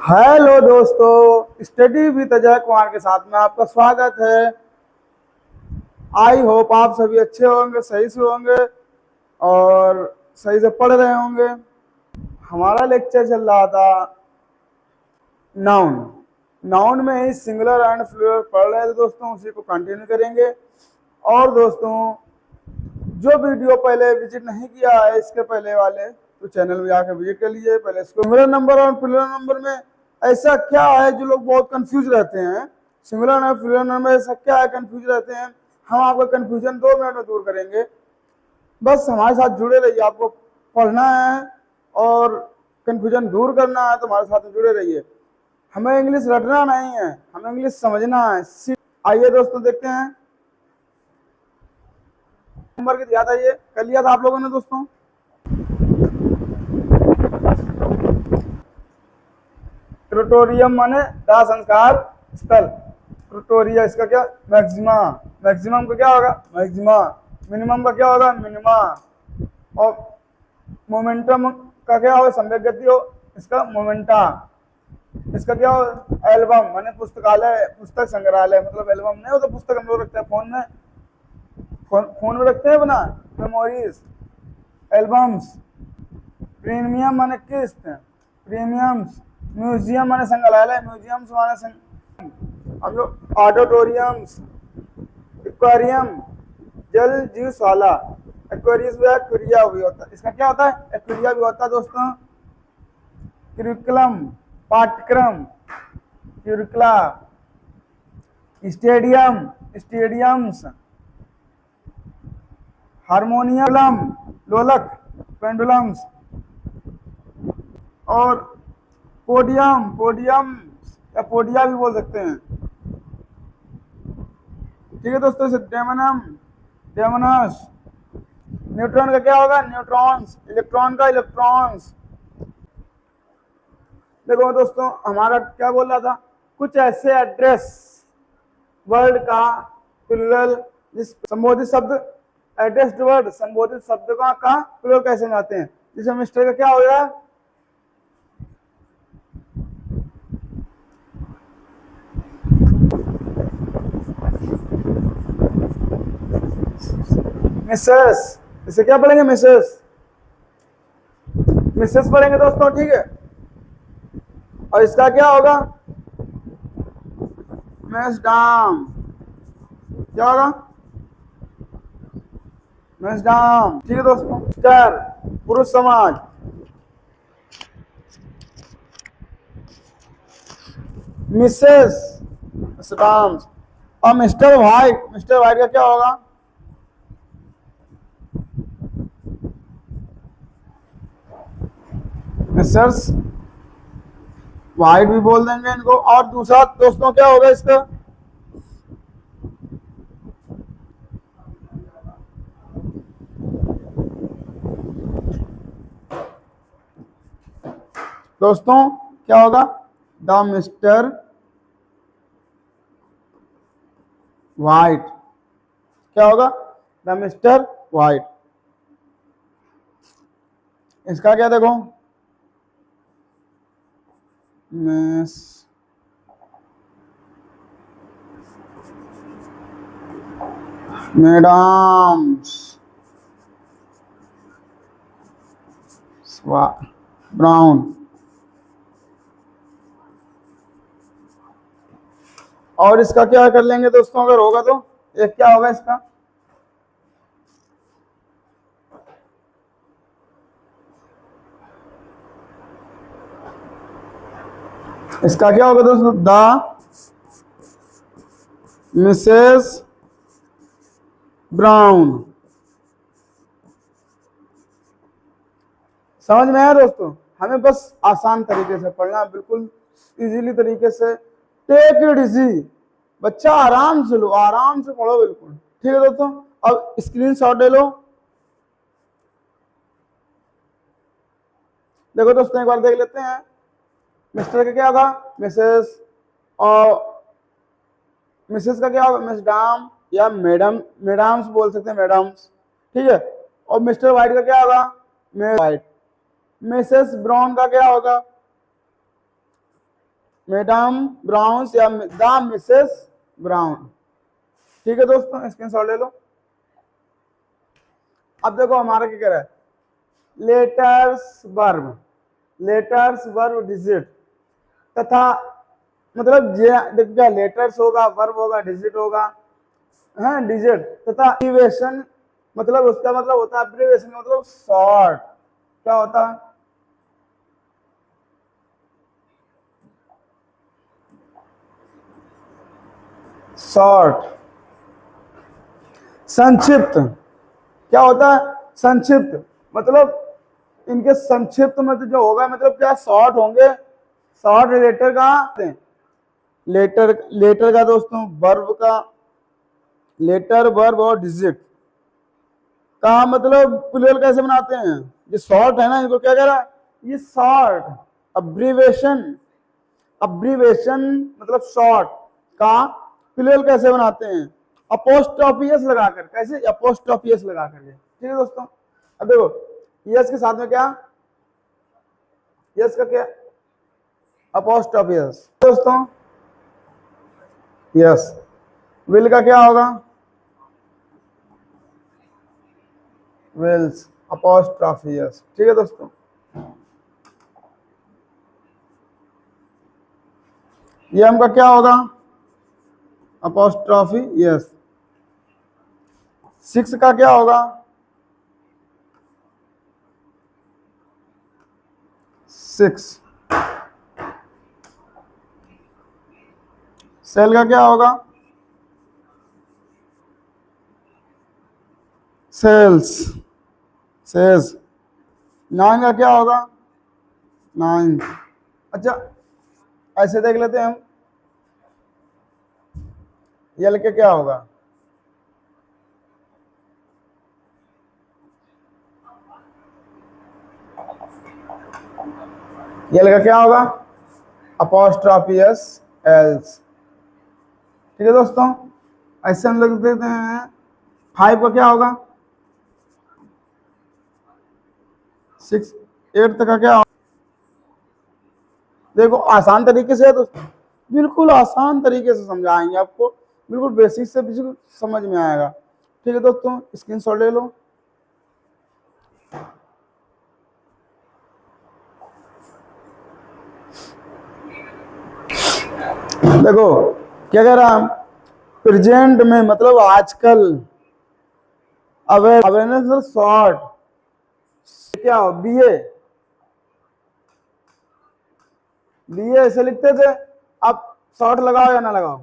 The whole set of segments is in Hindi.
हेलो दोस्तों, स्टडी विद अजय कुमार के साथ में आपका स्वागत है। आई होप आप सभी अच्छे होंगे, सही से होंगे और सही से पढ़ रहे होंगे। हमारा लेक्चर चल रहा था नाउन। नाउन में ही सिंगुलर एंड प्लूरल पढ़ रहे थे दोस्तों, उसी को कंटिन्यू करेंगे। और दोस्तों, जो वीडियो पहले विजिट नहीं किया है इसके पहले वाले, तो चैनल में जाकर विजिट कर लीजिए। पहले सिंगुलर नंबर और प्लूरल नंबर में ऐसा क्या है जो लोग बहुत कंफ्यूज रहते हैं। सिंगुलर और प्लूरल नंबर ऐसा क्या है कंफ्यूज रहते हैं, हम आपका कंफ्यूजन 2 मिनट में दूर करेंगे। बस हमारे साथ जुड़े रहिए, आपको पढ़ना है और कंफ्यूजन दूर करना है तो हमारे साथ जुड़े रहिए। हमें इंग्लिश रटना नहीं है, हमें इंग्लिश समझना है। आइए दोस्तों देखते हैं। नंबर की याद आइए, कर लिया था आप लोगों ने दोस्तों। क्रोटोरियम माने दाह संस्कार स्थल। क्रोटोरिया इसका क्या, मैक्सिमा। मैक्सिमम का क्या होगा, मैक्सिमा। मिनिमम का क्या होगा, मिनिमा। और मोमेंटम का क्या होगा, संवेग गति हो, इसका मोमेंटा। इसका क्या हो, एल्बम माने पुस्तकालय, पुस्तक संग्रहालय। मतलब एल्बम नहीं होता, पुस्तक हम लोग रखते हैं फोन में, फोन में रखते हैं बना, मेमोरीज, एल्बम्स। प्रीमियम माने किस्त, प्रीमियम्स। म्यूजियम माने संग्रहालय, म्यूजियम्स माने हम लोग ऑडिटोरियम्स। एक्वेरियम जल जीवशाला। एक्वेरियस भी एक्वेरिया भी होता है, इसका क्या होता है, एक्वेरिया भी होता है दोस्तों। करिकुलम पाठ्यक्रम, करिकुला। Stadium stadiums. हारमोनियम लोलक, पेंडुलम्स। और पोडियम, पोडियम या पोडिया भी बोल सकते हैं। ठीक है दोस्तों, डेमोनम, डेमोनस। न्यूट्रॉन का क्या होगा, न्यूट्रॉन्स। इलेक्ट्रॉन का इलेक्ट्रॉन्स। देखो दोस्तों, हमारा क्या बोल रहा था, कुछ ऐसे एड्रेस वर्ड का प्लूरल, जिस संबोधित शब्द, एड्रेस्ड वर्ड संबोधित शब्द का प्लूरल कैसे जाते हैं। जैसे मिस्टर का क्या होगा, मिसेस। इसे क्या पढ़ेंगे, मिसेस, मिसेस पढ़ेंगे दोस्तों, ठीक है। और इसका क्या होगा, मैसडाम। क्या होगा, मैसडाम। ठीक है दोस्तों। स्टार पुरुष समाज, मिसेस मैसडाम। और मिस्टर व्हाइट, मिस्टर व्हाइट का क्या होगा, मिस्टर्स व्हाइट भी बोल देंगे इनको। और दूसरा दोस्तों क्या होगा इसका, दोस्तों क्या होगा, द मिस्टर व्हाइट। क्या होगा, द मिस्टर व्हाइट। इसका क्या देखो, मिस मैडम्स ब्राउन। और इसका क्या कर लेंगे दोस्तों, अगर होगा तो एक क्या होगा इसका, इसका क्या होगा दोस्तों, द मिसेस ब्राउन। समझ में आया दोस्तों। हमें बस आसान तरीके से पढ़ना, बिल्कुल इजीली तरीके से। टेक इट इजी, बच्चा आराम से लो, आराम से पढ़ो, बिल्कुल ठीक है दोस्तों। अब स्क्रीनशॉट ले लो। देखो दोस्तों, एक बार देख लेते हैं। मिस्टर का क्या होगा, मिसेस। और मिसेस का क्या होगा, मिसडाम या मैडम, मैडम्स बोल सकते हैं, मैडम्स, ठीक है। और मिस्टर व्हाइट का क्या होगा, मिस व्हाइट। मिसेस ब्राउन का क्या होगा, मैडम ब्राउन या द मिसेस ब्राउन। ठीक है दोस्तों, स्क्रीनशॉट ले लो। अब देखो हमारा क्या कह रहा है, लेटर्स वर्ब डिजिट तथा, मतलब देखो क्या लेटर्स होगा, वर्ब होगा, डिजिट होगा, है डिजिट तथा अब्रीविएशन, मतलब उसका मतलब होता है अब्रीविएशन मतलब शॉर्ट। क्या होता है? शॉर्ट। संक्षिप्त। क्या होता है? संक्षिप्त। मतलब इनके संक्षिप्त में तो जो होगा मतलब क्या शॉर्ट होंगे। शॉर्ट लेटर का लेटर का दोस्तों वर्ब का, लेटर वर्ब और डिजिट का मतलब प्लूरल कैसे बनाते हैं? ये शॉर्ट है ना, इनको क्या कह रहा है? ये शॉर्ट अब्रीवेशन। अब्रीवेशन मतलब शॉर्ट का प्लूरल कैसे बनाते हैं? अपोस्ट्रोफियस लगाकर। कैसे? अपोस्ट्रोफियस लगा करके। ठीक है दोस्तों। अब देखो यस के साथ में क्या, यस का क्या, अपोस्ट्रोफियस दोस्तों। यस। विल का क्या होगा? विल्स अपोस्ट्रोफियस। ठीक है दोस्तों। ये हमका क्या होगा? Apostrophe yes. 6 का क्या होगा? 6। सेल का क्या होगा? Sales sales. 9 का क्या होगा? 9। अच्छा ऐसे देख लेते हैं हम, यल के क्या होगा? यल का क्या होगा? अपोस्ट्रोफियस एल्स। ठीक है दोस्तों, ऐसे हम लिख देते हैं। 5 का क्या होगा? 6। 8 का क्या होगा? देखो आसान तरीके से है दोस्तों, बिल्कुल आसान तरीके से समझाएंगे आपको, बिल्कुल बेसिक से बिल्कुल समझ में आएगा। ठीक है दोस्तों, स्क्रीनशॉट ले लो। देखो क्या कह रहा, प्रेजेंट में मतलब आजकल, अवेयरनेस शॉर्ट क्या हो, बीए, बीए ऐसे लिखते थे, अब शॉर्ट लगाओ या ना लगाओ।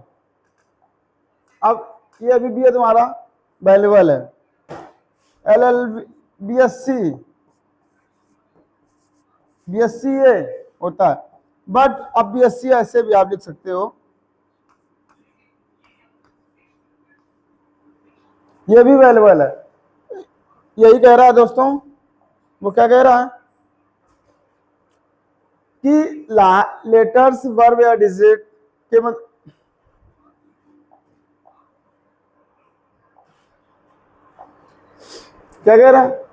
अब ये अभी बीए तुम्हारा वैल्यूबल है। L L B S C, B S C ये होता है, बट अब बी एस सी ऐसे भी आप लिख सकते हो, ये भी अवेलेबल है। यही कह रहा है दोस्तों, वो क्या कह रहा है कि लेटर्स वर्ब या डिजिट के क्या कह रहा है?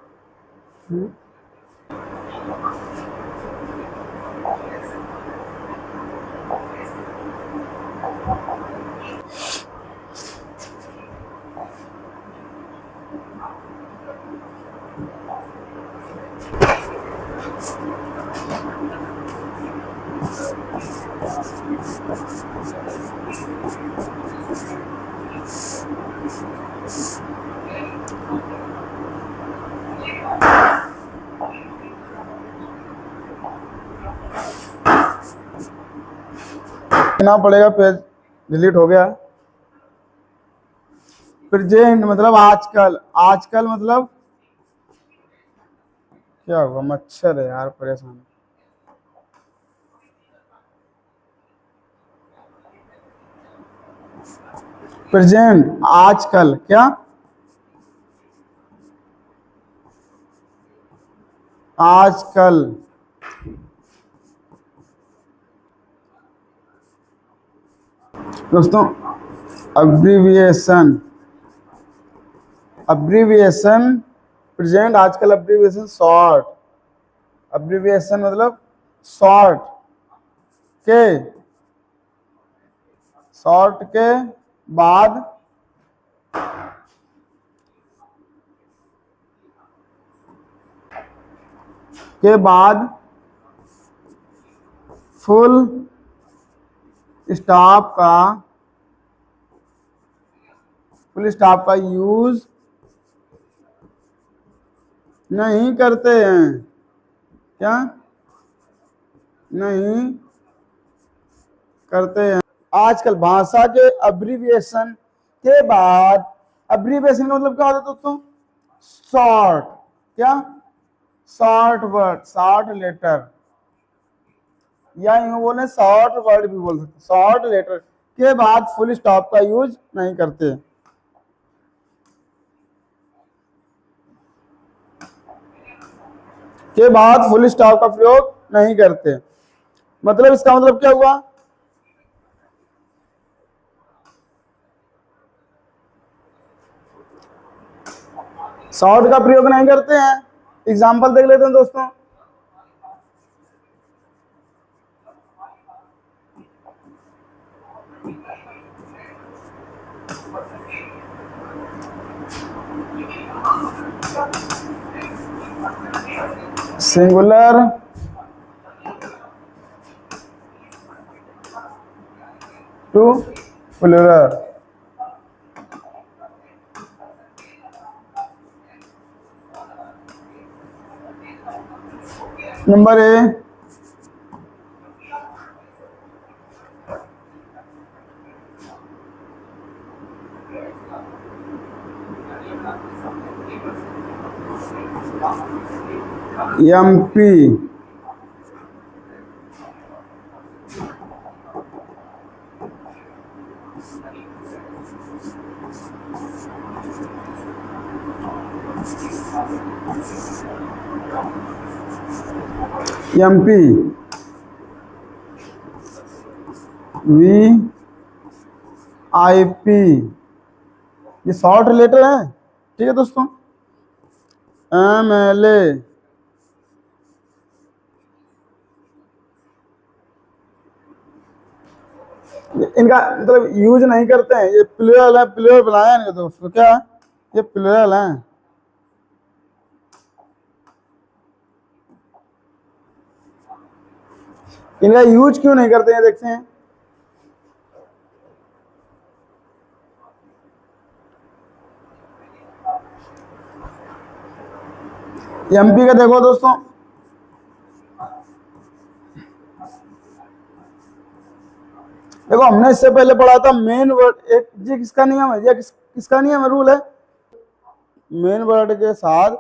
ना पड़ेगा, पेज डिलीट हो गया। प्रेजेंट मतलब आजकल, आजकल मतलब क्या हुआ, मच्छर है यार परेशान। प्रेजेंट आजकल क्या, आजकल दोस्तों अब्रीविएशन, अब्रीविएशन प्रेजेंट आजकल, अब्रीविएशन शॉर्ट, अब्रीविएशन मतलब शॉर्ट के सॉर्ट बाद के बाद फुल स्टॉप का यूज नहीं करते हैं। क्या नहीं करते हैं। आजकल भाषा के अब्रिविएशन के बाद, अब्रिविएशन का मतलब क्या होता है दोस्तों? शॉर्ट, क्या शॉर्ट वर्ड, शॉर्ट लेटर, या यूं बोले शॉर्ट वर्ड भी बोल सकते। शॉर्ट लेटर के बाद फुल स्टॉप का यूज नहीं करते। के बाद फुल स्टॉप का प्रयोग नहीं करते, मतलब इसका मतलब क्या हुआ? शॉर्ट का प्रयोग नहीं करते हैं। एग्जाम्पल देख लेते हैं दोस्तों। Singular to plural. Number A, MP, MP, V I P, ये शॉर्ट लेटर है। ठीक है दोस्तों। एम एल ए, इनका मतलब यूज नहीं करते हैं। ये प्लूरल है, प्लूरल बनाया नहीं दोस्तों, क्या ये प्लूरल है। इनका यूज क्यों नहीं करते हैं देखते हैं। एमपी का देखो दोस्तों, देखो हमने इससे पहले पढ़ा था मेन वर्ड, एक ये किसका नियम है, ये किसका नियम है, रूल है। मेन वर्ड के साथ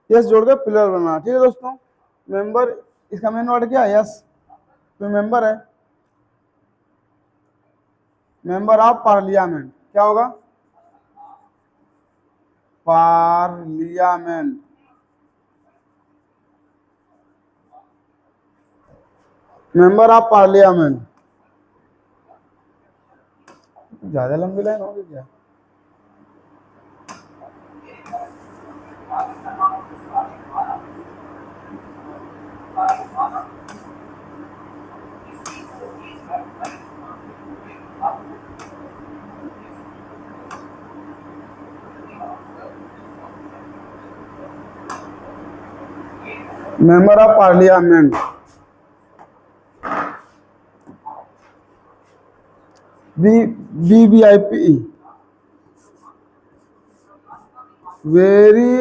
यस जोड़ के प्लूरल बनाना। ठीक है दोस्तों। मेंबर, इसका मेन वर्ड क्या है? यस, तो मेंबर है, मेंबर ऑफ पार्लियामेंट। क्या होगा? पार्लियामेंट। Member of parliament. ज्यादा लंबी लाइन होगी क्या? Member of parliament, VVIP, very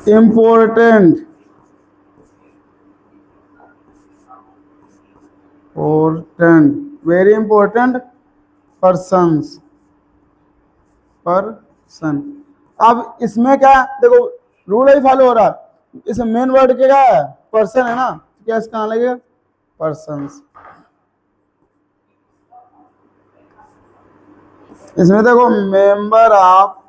important very important persons person. अब इसमें क्या देखो, रूल ही फॉलो हो रहा है। इसमें मेन वर्ड क्या है? पर्सन है ना, क्या इसका कहाँ लगेगा? पर्सन्स। इसमें देखो मेंबर ऑफ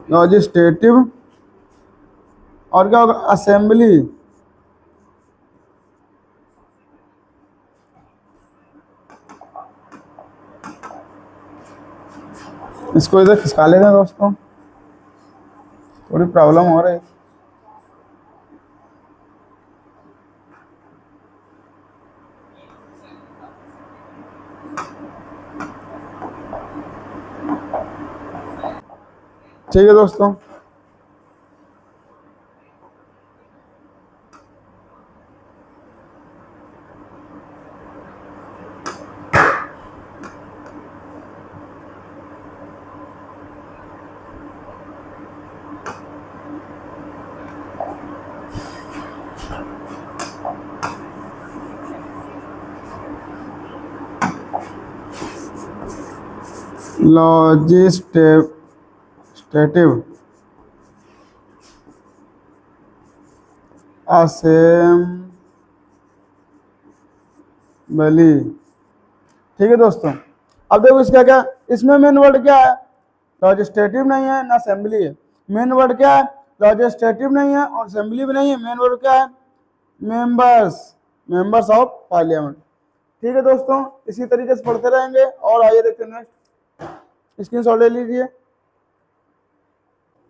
लॉजिस्टिव और क्या होगा? असेंबली इसको इधर खिसका लेते हैं दोस्तों, थोड़ी प्रॉब्लम हो रही है। ठीक है दोस्तों, लॉजिस्टेटिव असेंबली। ठीक है दोस्तों, अब देखो इसका क्या, इसमें मेन वर्ड क्या है, लॉजिस्लेटिव नहीं है ना असेंबली है। मेन वर्ड क्या है, लॉजिस्लेटिव नहीं है और असेंबली भी नहीं है। मेन वर्ड क्या है, मेंबर्स, मेंबर्स ऑफ पार्लियामेंट। ठीक है दोस्तों, इसी तरीके से पढ़ते रहेंगे। और आइए देखते हैं नेक्स्ट, स्क्रीनशॉट ले लीजिए।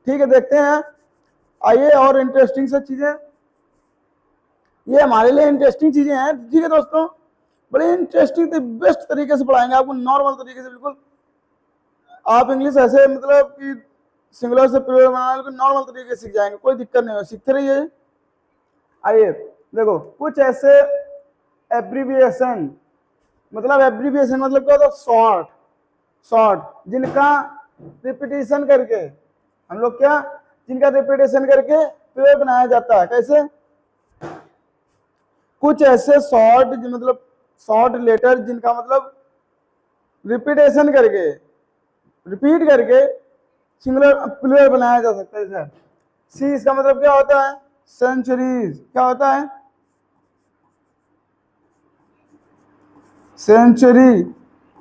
ठीक है, देखते हैं आइए और इंटरेस्टिंग से चीजें, ये हमारे लिए इंटरेस्टिंग चीजें हैं। ठीक है दोस्तों, बड़े इंटरेस्टिंग बेस्ट तरीके से पढ़ाएंगे आपको, नॉर्मल तरीके से बिल्कुल। आप इंग्लिश ऐसे मतलब कि सिंगुलर से प्लूरल बनाना बिल्कुल नॉर्मल तरीके से सीख जाएंगे, कोई दिक्कत नहीं हो, सीखते रहिए। आइए देखो, कुछ ऐसे एब्रीविएशन, मतलब एब्रीविएशन मतलब क्या होता है, शॉर्ट, शॉर्ट जिनका रिपीटेशन करके हम लोग क्या, जिनका रिपीटेशन करके प्लूरल बनाया जाता है। कैसे, कुछ ऐसे शॉर्ट मतलब शॉर्ट लेटर जिनका मतलब रिपीटेशन करके, रिपीट करके सिंगुलर प्लूरल बनाया जा सकता है। सर सी, इसका मतलब क्या होता है, सेंचुरीज। क्या होता है, सेंचुरी।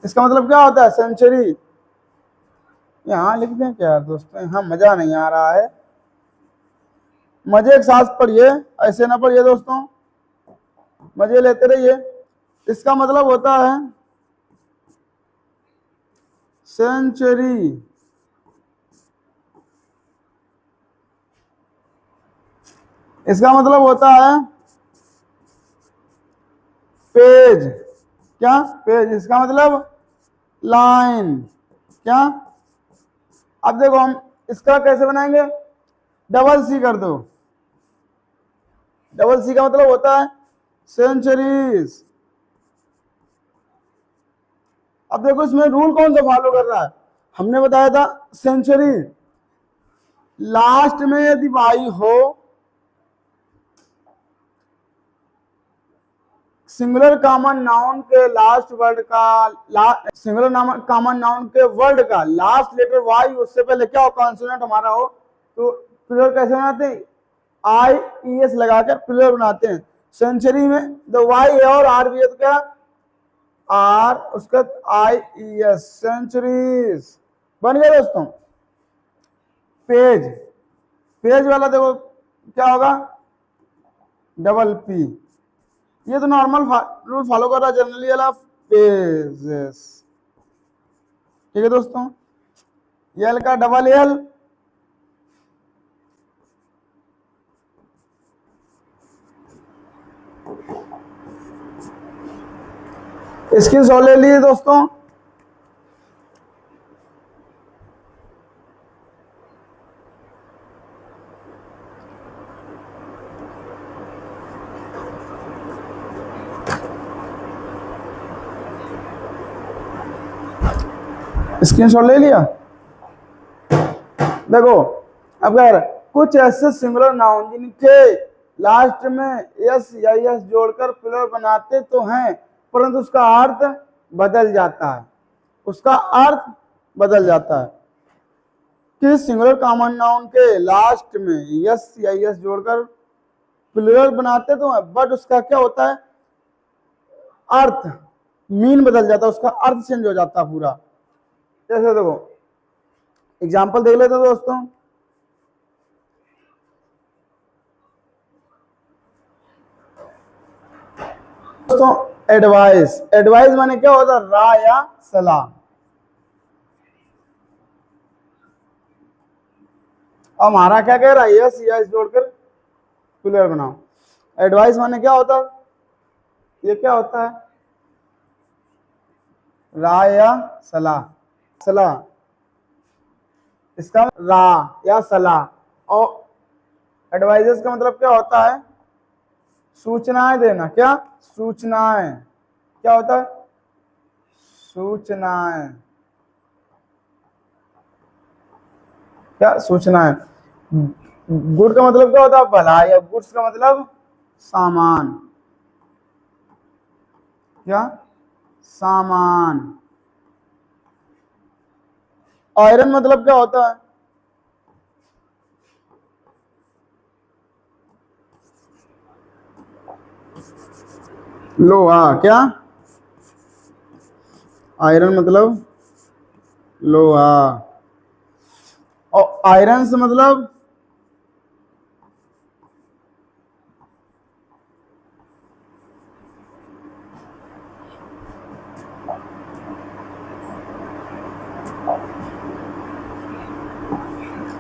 इसका मतलब क्या होता है, सेंचुरी। यहाँ लिख दें क्या दोस्तों, यहाँ मजा नहीं आ रहा है, मजे के साथ पढ़िए, ऐसे ना पढ़िए दोस्तों, मजे लेते रहिए। इसका मतलब होता है सेंचुरी। इसका मतलब होता है पेज। क्या, पेज। इसका मतलब लाइन। क्या, अब देखो हम इसका कैसे बनाएंगे, डबल सी कर दो। डबल सी का मतलब होता है सेंचुरीज। अब देखो इसमें रूल कौन सा फॉलो कर रहा है, हमने बताया था सेंचुरी लास्ट में यदि वाई हो, सिंगुलर कॉमन नाउन के लास्ट वर्ड का सिंगुलर कॉमन नाउन के वर्ड का लास्ट लेटर वाई, उससे पहले क्या हो, कॉन्सोनेंट हमारा हो, तो प्लूरल कैसे बनाते हैं, आई ई एस लगाकर प्लूरल बनाते हैं। सेंचुरी में द वाई है और आर भी है, तो क्या, आर उसका आई ई एस, सेंचुरीज बन गया दोस्तों। पेज, पेज वाला देखो क्या होगा, डबल पी। ये तो नॉर्मल रूल फॉलो कर रहा है, जनरली वाला पेजेस। ठीक है दोस्तों, एल का डबल एल, स्क्रीन शॉट ले लिए दोस्तों। स्क्रीन शॉट ले लिया। देखो, अगर कुछ ऐसे सिंगुलर नाउन जिनके लास्ट में एस या एस जोड़कर प्लूरल बनाते तो हैं, परंतु उसका अर्थ बदल जाता है, उसका अर्थ बदल जाता है। किस सिंगुलर कॉमन नाउन के लास्ट में यस या यस जोड़कर प्लूरल बनाते तो हैं, बट उसका क्या होता है, अर्थ, मीन बदल जाता है, उसका अर्थ चेंज हो जाता है पूरा। जैसे देखो एग्जांपल देख लेते दोस्तों। दोस्तों एडवाइस, एडवाइस माने क्या होता है, राय या सलाह। अब हमारा क्या कह रहा है, यस यस जोड़कर क्लियर बनाओ। एडवाइस माने क्या होता है, ये क्या होता है, राय या सलाह, सलाह, इसका राय या सलाह। और एडवाइजेस का मतलब क्या होता है, सूचनाएं देना। क्या, सूचनाएं, क्या होता है, सूचनाएं, क्या, सूचनाएं। गुड का मतलब क्या होता है, भलाई, या गुड्स का मतलब सामान, क्या, सामान। आयरन मतलब क्या होता है, लोहा, क्या, आयरन मतलब लोहा। और आयरन से मतलब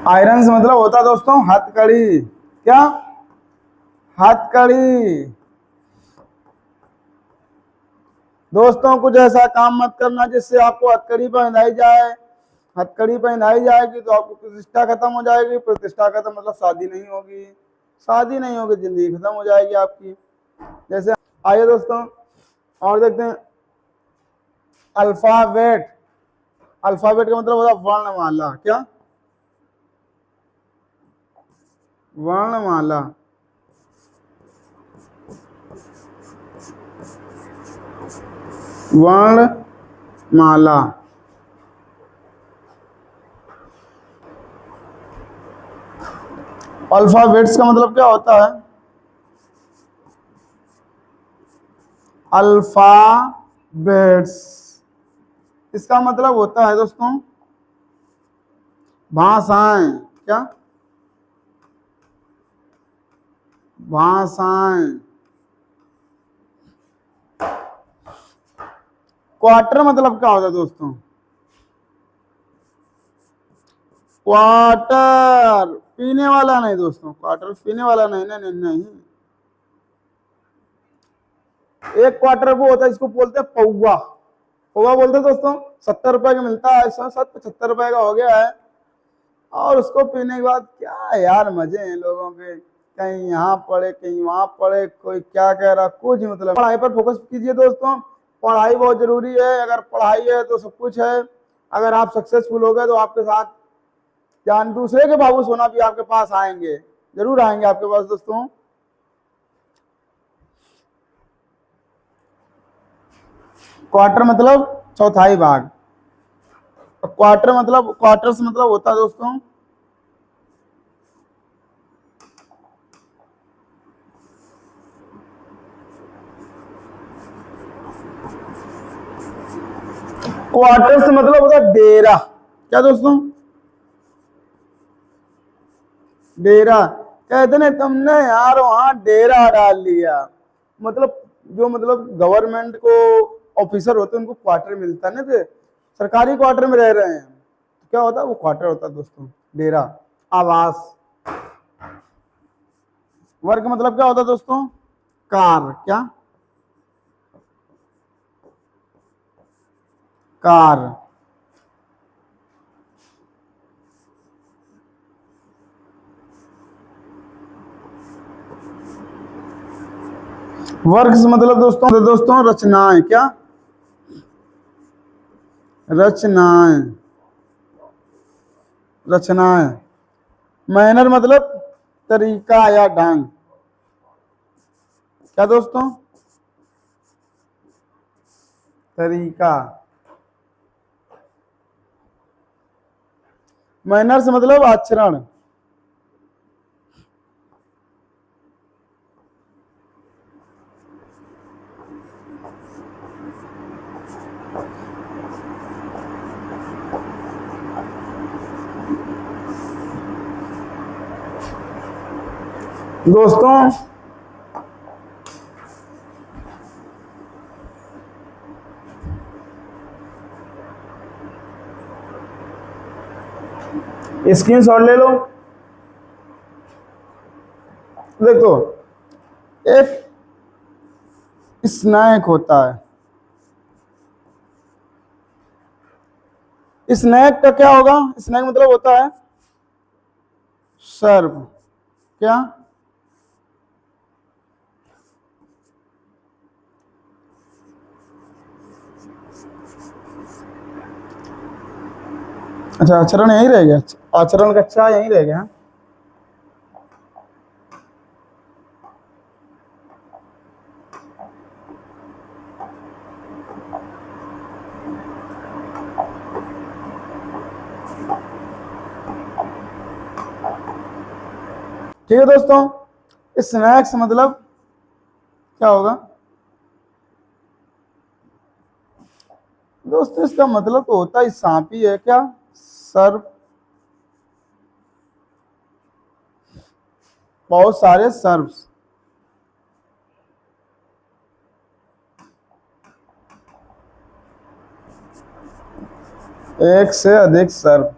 आयरन से मतलब होता है दोस्तों हथकड़ी, क्या, हथकड़ी। दोस्तों कुछ ऐसा काम मत करना जिससे आपको हथकड़ी पहनाई जाए, हथकड़ी पहनाई जाएगी तो आपको प्रतिष्ठा खत्म हो जाएगी, प्रतिष्ठा खत्म मतलब शादी नहीं होगी, शादी नहीं होगी जिंदगी खत्म हो जाएगी आपकी। जैसे आइए दोस्तों और देखते हैं, अल्फाबेट, अल्फाबेट का मतलब होता है वर्णमाला, क्या, वर्णमाला। वर्णमाला, अल्फाबेट्स का मतलब क्या होता है, अल्फाबेट्स, इसका मतलब होता है दोस्तों भाषाएं, क्या, भाषाएं। क्वार्टर मतलब क्या होता है दोस्तों, क्वार्टर पीने वाला नहीं दोस्तों, क्वार्टर पीने वाला नहीं, नहीं नहीं नहीं। एक क्वार्टर वो होता है जिसको बोलते हैं पौवा, पौवा बोलते हैं दोस्तों। 70 रुपए का मिलता है, 75 का हो गया है। और उसको पीने के बाद क्या यार मजे हैं लोगों के, कहीं यहाँ पढ़े कहीं वहां पढ़े, कोई क्या कह रहा, कुछ मतलब। पढ़ाई पर फोकस कीजिए दोस्तों, पढ़ाई बहुत जरूरी है। अगर पढ़ाई है तो सब कुछ है। अगर आप सक्सेसफुल हो गए तो आपके साथ जान दूसरे के बाबू सोना भी आपके पास आएंगे, जरूर आएंगे आपके पास दोस्तों। क्वार्टर मतलब चौथाई भाग, क्वार्टर मतलब, क्वार्टर्स मतलब होता है दोस्तों क्वार्टर्स मतलब होता है डेरा, क्या दोस्तों, डेरा। कहते ना तुमने यार वहां डेरा डाल लिया, मतलब जो मतलब गवर्नमेंट को ऑफिसर होते हैं उनको क्वार्टर मिलता है ना, तो सरकारी क्वार्टर में रह रहे हैं तो क्या होता है, वो क्वार्टर होता है दोस्तों, डेरा, आवास। वर्क मतलब क्या होता है दोस्तों, कार, क्या, कार। वर्क से मतलब दोस्तों रचनाएं, क्या, रचनाएं, रचनाएं। मैनर मतलब तरीका या ढंग, क्या दोस्तों, तरीका। मैनर से मतलब आचरण। दोस्तों स्क्रीनशॉट ले लो, देखो, एक स्नैक होता है, स्नैक का क्या होगा? स्नैक मतलब होता है सर्व। क्या? अच्छा, आचरण यही रह गया, आचरण का अच्छा यही रह गया। ठीक है दोस्तों, स्नैक्स मतलब क्या होगा दोस्तों? इसका मतलब तो होता है सांप ही है क्या? सर्व, बहुत सारे सर्व्स, एक से अधिक सर्व।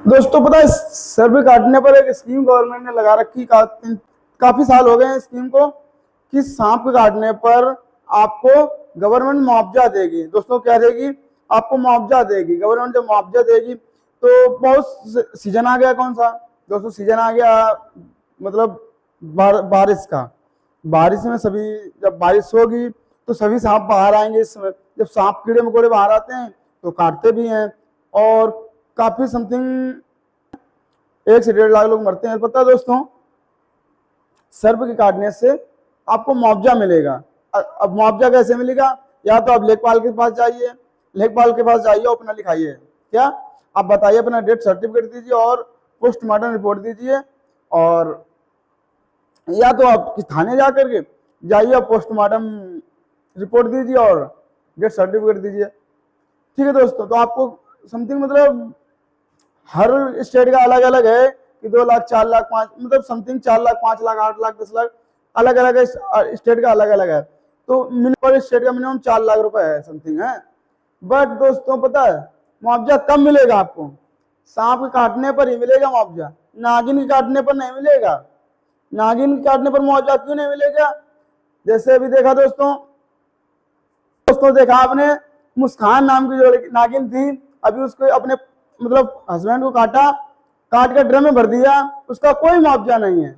दोस्तों पता है, सर्वे काटने पर एक स्कीम गवर्नमेंट ने लगा रखी, काफी साल हो गए हैं स्कीम को, कि सांप काटने पर आपको गवर्नमेंट मुआवजा देगी। दोस्तों क्या देगी? आपको मुआवजा देगी। गवर्नमेंट जब मुआवजा देगी तो बहुत सीजन आ गया, कौन सा दोस्तों सीजन आ गया? मतलब बारिश का। बारिश में सभी, जब बारिश होगी तो सभी सांप बाहर आएंगे। इस समय जब सांप कीड़े मकोड़े बाहर आते हैं तो काटते भी हैं, और काफी समथिंग 1 से 1.5 लाख लोग मरते हैं। पता है दोस्तों, सर्प के काटने से आपको मुआवजा मिलेगा। अब मुआवजा कैसे मिलेगा? या तो आप लेखपाल के पास जाइए, लेखपाल के पास जाइए और अपना लिखाइए। क्या? आप बताइए, अपना डेथ सर्टिफिकेट दीजिए और पोस्टमार्टम रिपोर्ट दीजिए, और या तो आप थाने जा करके जाइए, पोस्टमार्टम रिपोर्ट दीजिए और डेथ सर्टिफिकेट दीजिए। ठीक है दोस्तों, तो आपको समथिंग मतलब हर स्टेट का अलग अलग है कि 2 लाख, 4 लाख, 5, मतलब समथिंग 4 लाख, 5 लाख, 8 लाख, 10 लाख, अलग अलग है, स्टेट का अलग अलग है। तो मिनिमम स्टेट का मिनिमम 4 लाख रुपए है, समथिंग है। बट दोस्तों पता है मुआवजा कब मिलेगा आपको? सांप के काटने पर ही मिलेगा मुआवजा, नागिन के काटने पर नहीं मिलेगा। नागिन के काटने पर मुआवजा क्यों नहीं मिलेगा? जैसे अभी देखा दोस्तों, देखा आपने, मुस्कान नाम की जो नागिन थी, अभी उसको अपने मतलब हस्बैंड को काटा, काट कर ड्रम में भर दिया, उसका कोई मुआवजा नहीं है।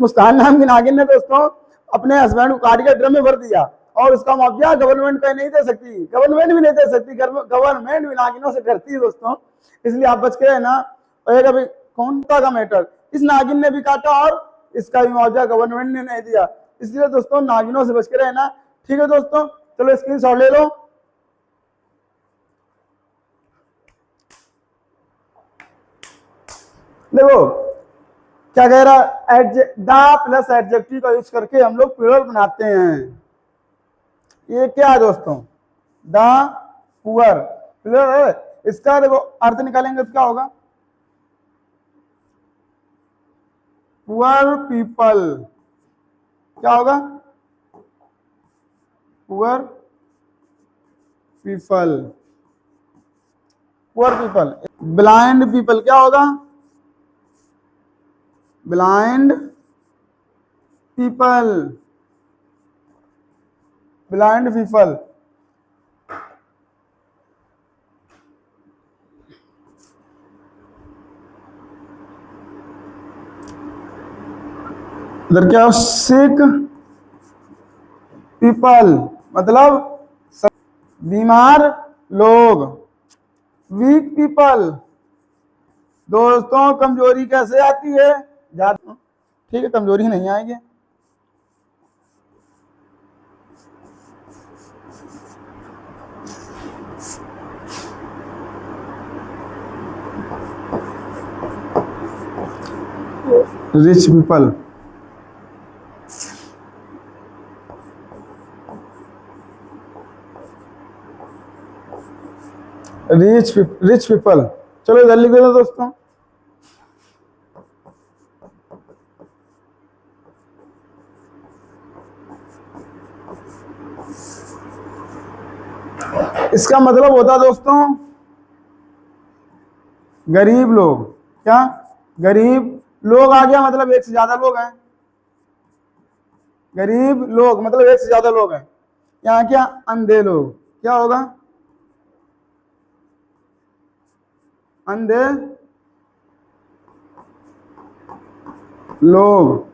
मुस्कान नाम की नागिन ने दोस्तों अपने हस्बैंड को काट कर ड्रम में भर दिया, और उसका मुआवजा गवर्नमेंट का नहीं दे सकती, गवर्नमेंट भी नहीं दे सकती, गवर्नमेंट भी नागिनों से डरती है दोस्तों। इसलिए आप बच के रहना। और एक अभी कौन का मैटर, इस नागिन ने भी काटा और इसका भी मुआवजा गवर्नमेंट ने नहीं दिया। इसलिए दोस्तों नागिनों से बच के रहना। ठीक है दोस्तों, चलो स्क्रीन शॉट ले लो। देखो क्या कह रहा है, दा प्लस एडजेक्टिव का यूज करके हम लोग प्लूरल बनाते हैं। ये क्या है दोस्तों? The poor plural. इसका देखो अर्थ निकालेंगे तो क्या होगा? Poor people. क्या होगा? Poor people, poor people. Blind people क्या होगा? Blind people, blind people. इधर क्या? सिक पीपल मतलब बीमार लोग। Weak people. दोस्तों कमजोरी कैसे आती है? ठीक है, कमजोरी नहीं आएगी। Rich people, rich people. चलो इधर लिख दो दोस्तों। इसका मतलब होता दोस्तों गरीब लोग, क्या गरीब लोग आ गया मतलब एक से ज्यादा लोग हैं, गरीब लोग मतलब एक से ज्यादा लोग हैं। यहाँ क्या अंधे लोग, क्या होगा अंधे लोग।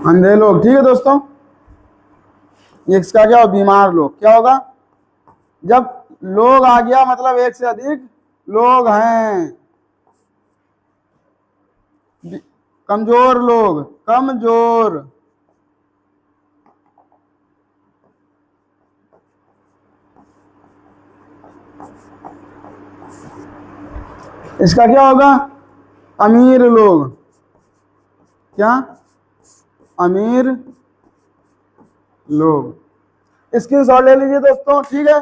अंधे लोग, ठीक है दोस्तों। इसका क्या होगा बीमार लोग, क्या होगा जब लोग आ गया मतलब एक से अधिक लोग हैं। कमजोर लोग, कमजोर, इसका क्या होगा अमीर लोग, क्या अमीर लोग। स्क्रीनशॉट ले लीजिए दोस्तों, ठीक है।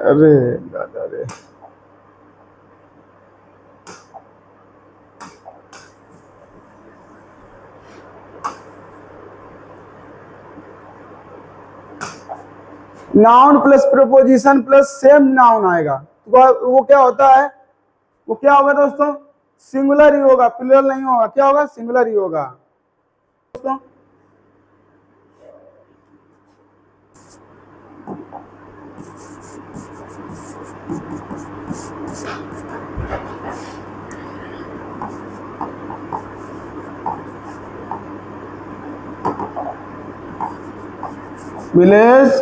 अरे दादा रे, noun plus preposition plus same noun आएगा तो वो क्या होता है, वो क्या होगा दोस्तों सिंगुलर ही होगा, प्लूरल नहीं होगा, क्या होगा सिंगुलर ही होगा दोस्तों। Village,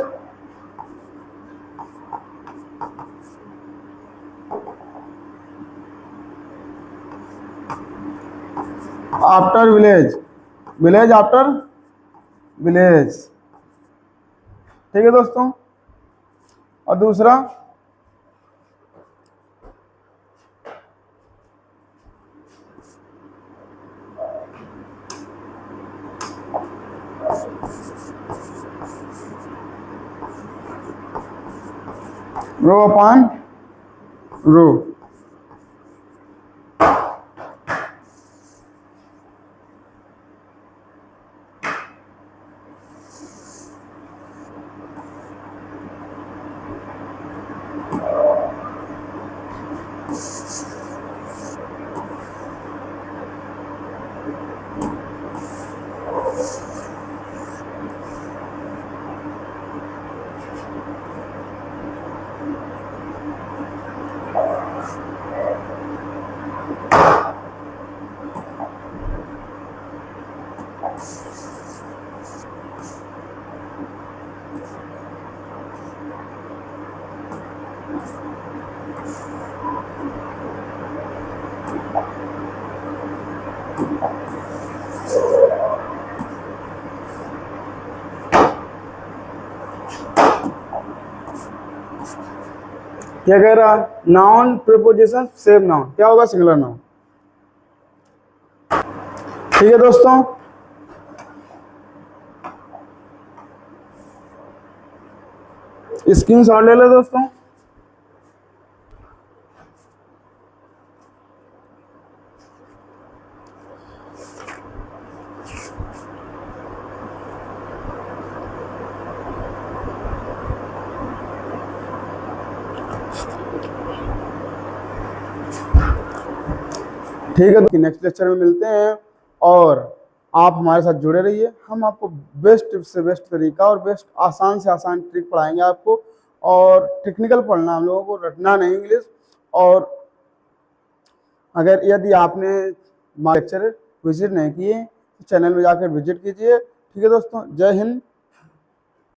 after village, village after village, ठीक है दोस्तों। और दूसरा रो अपॉन रो, क्या कह रहा नाउन प्रीपोजिशन सेम नाउन, क्या होगा सिंगुलर नाउन, ठीक है दोस्तों। स्क्रीनशॉट ले लो दोस्तों। ठीक है, तो नेक्स्ट लेक्चर में मिलते हैं और आप हमारे साथ जुड़े रहिए। हम आपको बेस्ट से बेस्ट तरीका और बेस्ट आसान से आसान ट्रिक पढ़ाएंगे आपको। और टेक्निकल पढ़ना, हम लोगों को रटना नहीं इंग्लिश। और अगर यदि आपने लेक्चर विजिट नहीं किए तो चैनल में जाकर विजिट कीजिए। ठीक है दोस्तों, जय हिंद।